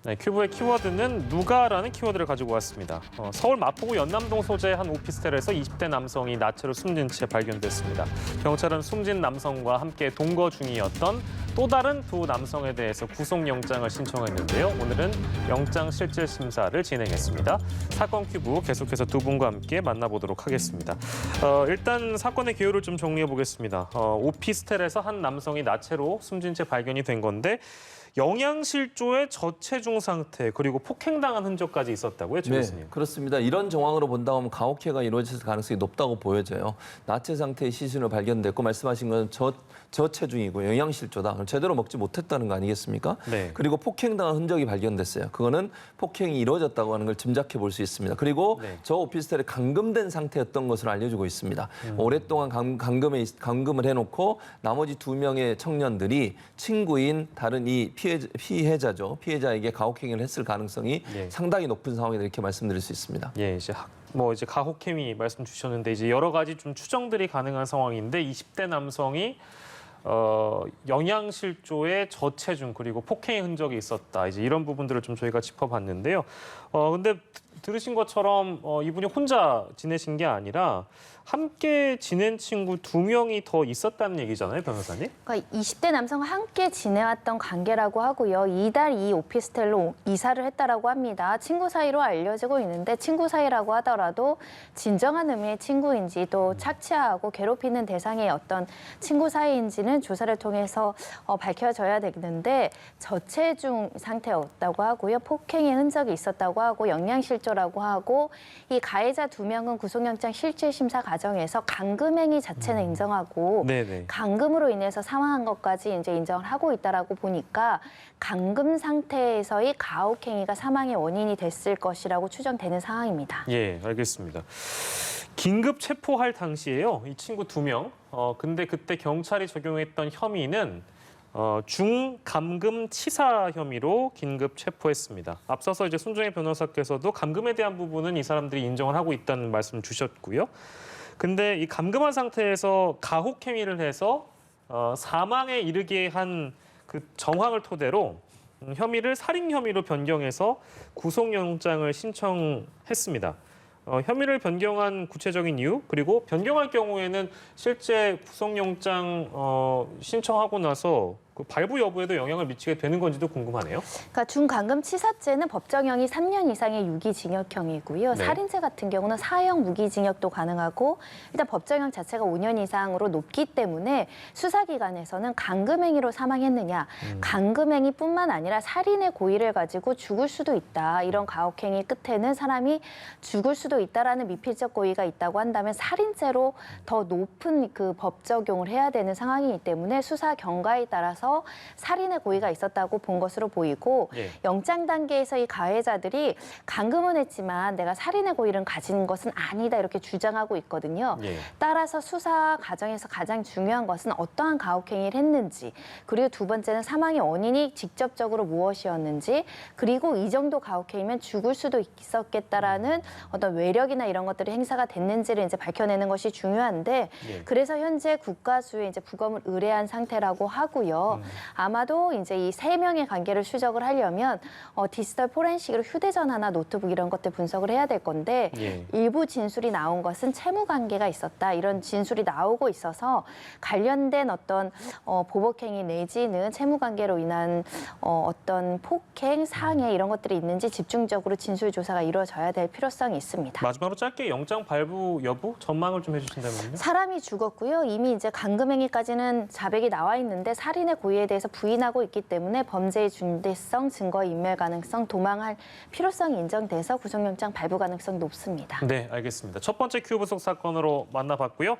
네, 큐브의 키워드는 누가라는 키워드를 가지고 왔습니다. 서울 마포구 연남동 소재의 한 오피스텔에서 20대 남성이 나체로 숨진 채 발견됐습니다. 경찰은 숨진 남성과 함께 동거 중이었던 또 다른 두 남성에 대해서 구속영장을 신청했는데요. 오늘은 영장실질심사를 진행했습니다. 사건 큐브 계속해서 두 분과 함께 만나보도록 하겠습니다. 일단 사건의 개요를 좀 정리해 보겠습니다. 오피스텔에서 한 남성이 나체로 숨진 채 발견이 된 건데 영양실조의 저체중 상태 그리고 폭행당한 흔적까지 있었다고요, 조 교수님? 네, 그렇습니다. 이런 정황으로 본다고 하면 가혹행위가 이루어질 가능성이 높다고 보여져요. 나체 상태의 시신으로 발견됐고 말씀하신 건 저체중이고 영양실조다. 제대로 먹지 못했다는 거 아니겠습니까? 네. 그리고 폭행당한 흔적이 발견됐어요. 그거는 폭행이 이루어졌다고 하는 걸 짐작해 볼 수 있습니다. 그리고 네. 저 오피스텔에 감금된 상태였던 것으로 알려지고 있습니다. 오랫동안 감금을 해놓고 나머지 두 명의 청년들이 친구인 다른 이 피해자죠. 피해자에게 가혹행위를 했을 가능성이 예. 상당히 높은 상황이다 이렇게 말씀드릴 수 있습니다. 예, 이제 가혹행위 말씀 주셨는데 이제 여러 가지 좀 추정들이 가능한 상황인데 20대 남성이 영양실조의 저체중 그리고 폭행의 흔적이 있었다. 이제 이런 부분들을 좀 저희가 짚어봤는데요. 근데 들으신 것처럼 이분이 혼자 지내신 게 아니라 함께 지낸 친구 2명이 더 있었다는 얘기잖아요, 변호사님? 그러니까 20대 남성과 함께 지내왔던 관계라고 하고요. 이달 이 오피스텔로 이사를 했다라고 합니다. 친구 사이로 알려지고 있는데 친구 사이라고 하더라도 진정한 의미의 친구인지 또 착취하고 괴롭히는 대상의 어떤 친구 사이인지는 조사를 통해서 밝혀져야 되는데 저체중 상태였다고 하고요. 폭행의 흔적이 있었다고 하고 영양실조라고 하고 이 가해자 2명은 구속영장 실질심사 과정에서 감금행위 자체는 인정하고 네네. 감금으로 인해서 사망한 것까지 이제 인정을 하고 있다라고 보니까 감금 상태에서의 가혹행위가 사망의 원인이 됐을 것이라고 추정되는 상황입니다. 예, 알겠습니다. 긴급 체포할 당시에요. 이 친구 2명. 근데 그때 경찰이 적용했던 혐의는 중감금 치사 혐의로 긴급 체포했습니다. 앞서서 이제 손정혜 변호사께서도 감금에 대한 부분은 이 사람들이 인정을 하고 있다는 말씀 주셨고요. 근데 이 감금한 상태에서 가혹행위를 해서 사망에 이르게 한 그 정황을 토대로 혐의를 살인 혐의로 변경해서 구속영장을 신청했습니다. 혐의를 변경한 구체적인 이유 그리고 변경할 경우에는 실제 구속영장 신청하고 나서 그 발부 여부에도 영향을 미치게 되는 건지도 궁금하네요. 그러니까 중감금 치사죄는 법정형이 3년 이상의 유기징역형이고요. 네. 살인죄 같은 경우는 사형 무기징역도 가능하고 일단 법정형 자체가 5년 이상으로 높기 때문에 수사기관에서는 감금행위로 사망했느냐, 감금행위뿐만 아니라 살인의 고의를 가지고 죽을 수도 있다. 이런 가혹행위 끝에는 사람이 죽을 수도 있다라는 미필적 고의가 있다고 한다면 살인죄로 더 높은 그 법 적용을 해야 되는 상황이기 때문에 수사 경과에 따라서 살인의 고의가 있었다고 본 것으로 보이고 예. 영장 단계에서 이 가해자들이 감금은 했지만 내가 살인의 고의를 가진 것은 아니다 이렇게 주장하고 있거든요. 예. 따라서 수사 과정에서 가장 중요한 것은 어떠한 가혹행위를 했는지 그리고 두 번째는 사망의 원인이 직접적으로 무엇이었는지 그리고 이 정도 가혹행위면 죽을 수도 있었겠다라는 어떤 외력이나 이런 것들이 행사가 됐는지를 이제 밝혀내는 것이 중요한데 예. 그래서 현재 국가수에 이제 부검을 의뢰한 상태라고 하고요. 아마도 이제 이 3명의 관계를 추적을 하려면 디지털 포렌식으로 휴대전화나 노트북 이런 것들 분석을 해야 될 건데 예. 일부 진술이 나온 것은 채무 관계가 있었다 이런 진술이 나오고 있어서 관련된 어떤 보복행위 내지는 채무 관계로 인한 어떤 폭행, 상해 이런 것들이 있는지 집중적으로 진술 조사가 이루어져야 될 필요성이 있습니다. 마지막으로 짧게 영장 발부 여부 전망을 좀 해주신다면요. 사람이 죽었고요. 이미 이제 감금행위까지는 자백이 나와 있는데 살인의 고의에 대해서 부인하고 있기 때문에 범죄의 중대성, 증거의 인멸 가능성, 도망할 필요성이 인정돼서 구속영장 발부 가능성이 높습니다. 네, 알겠습니다. 첫 번째 큐브 속 사건으로 만나봤고요.